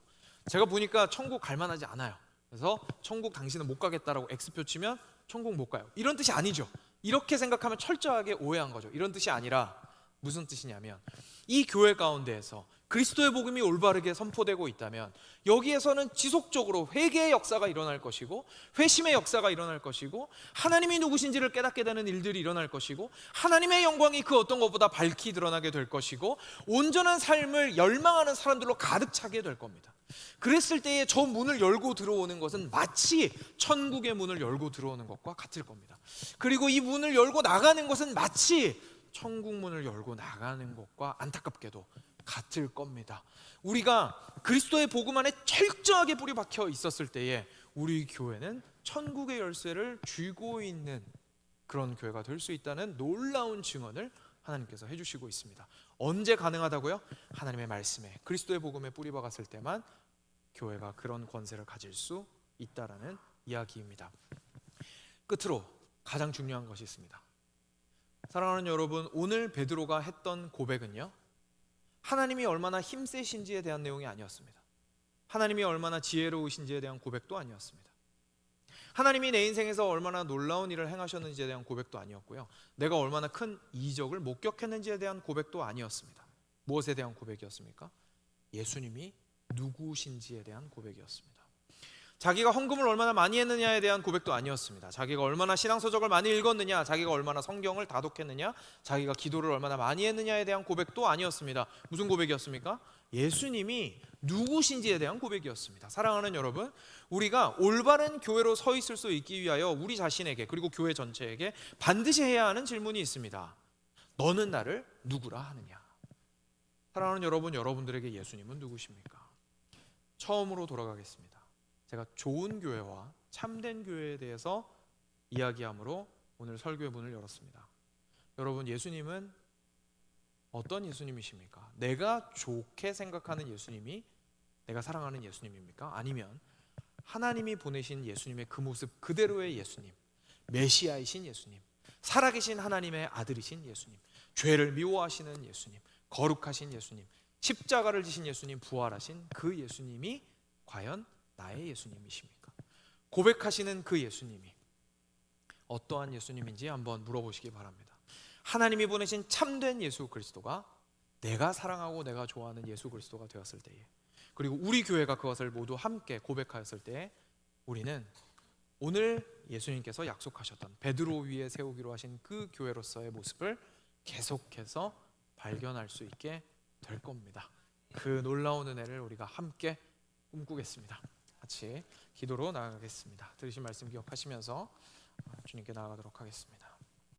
제가 보니까 천국 갈 만하지 않아요. 그래서 천국 당신은 못 가겠다라고 X표 치면 천국 못 가요. 이런 뜻이 아니죠. 이렇게 생각하면 철저하게 오해한 거죠. 이런 뜻이 아니라 무슨 뜻이냐면 이 교회 가운데에서 그리스도의 복음이 올바르게 선포되고 있다면 여기에서는 지속적으로 회개의 역사가 일어날 것이고 회심의 역사가 일어날 것이고 하나님이 누구신지를 깨닫게 되는 일들이 일어날 것이고 하나님의 영광이 그 어떤 것보다 밝히 드러나게 될 것이고 온전한 삶을 열망하는 사람들로 가득 차게 될 겁니다. 그랬을 때에 저 문을 열고 들어오는 것은 마치 천국의 문을 열고 들어오는 것과 같을 겁니다. 그리고 이 문을 열고 나가는 것은 마치 천국 문을 열고 나가는 것과 안타깝게도 같을 겁니다. 우리가 그리스도의 복음 안에 철저하게 뿌리 박혀 있었을 때에 우리 교회는 천국의 열쇠를 쥐고 있는 그런 교회가 될 수 있다는 놀라운 증언을 하나님께서 해주시고 있습니다. 언제 가능하다고요? 하나님의 말씀에 그리스도의 복음에 뿌리 박았을 때만 교회가 그런 권세를 가질 수 있다라는 이야기입니다. 끝으로 가장 중요한 것이 있습니다. 사랑하는 여러분, 오늘 베드로가 했던 고백은요, 하나님이 얼마나 힘세신지에 대한 내용이 아니었습니다. 하나님이 얼마나 지혜로우신지에 대한 고백도 아니었습니다. 하나님이 내 인생에서 얼마나 놀라운 일을 행하셨는지에 대한 고백도 아니었고요, 내가 얼마나 큰 이적을 목격했는지에 대한 고백도 아니었습니다. 무엇에 대한 고백이었습니까? 예수님이 누구신지에 대한 고백이었습니다. 자기가 헌금을 얼마나 많이 했느냐에 대한 고백도 아니었습니다. 자기가 얼마나 신앙서적을 많이 읽었느냐, 자기가 얼마나 성경을 다독했느냐, 자기가 기도를 얼마나 많이 했느냐에 대한 고백도 아니었습니다. 무슨 고백이었습니까? 예수님이 누구신지에 대한 고백이었습니다. 사랑하는 여러분, 우리가 올바른 교회로 서 있을 수 있기 위하여 우리 자신에게 그리고 교회 전체에게 반드시 해야 하는 질문이 있습니다. 너는 나를 누구라 하느냐? 사랑하는 여러분, 여러분들에게 예수님은 누구십니까? 처음으로 돌아가겠습니다. 제가 좋은 교회와 참된 교회에 대해서 이야기함으로 오늘 설교의 문을 열었습니다. 여러분, 예수님은 어떤 예수님이십니까? 내가 좋게 생각하는 예수님이 내가 사랑하는 예수님입니까? 아니면 하나님이 보내신 예수님의 그 모습 그대로의 예수님, 메시아이신 예수님, 살아계신 하나님의 아들이신 예수님, 죄를 미워하시는 예수님, 거룩하신 예수님, 십자가를 지신 예수님, 부활하신 그 예수님이 과연 나의 예수님이십니까? 고백하시는 그 예수님이 어떠한 예수님인지 한번 물어보시기 바랍니다. 하나님이 보내신 참된 예수 그리스도가 내가 사랑하고 내가 좋아하는 예수 그리스도가 되었을 때에, 그리고 우리 교회가 그것을 모두 함께 고백하였을 때에 우리는 오늘 예수님께서 약속하셨던 베드로 위에 세우기로 하신 그 교회로서의 모습을 계속해서 발견할 수 있게 될 겁니다. 그 놀라운 은혜를 우리가 함께 꿈꾸겠습니다. 같이 기도로 나아가겠습니다. 들으신 말씀 기억하시면서 주님께 나아가도록 하겠습니다.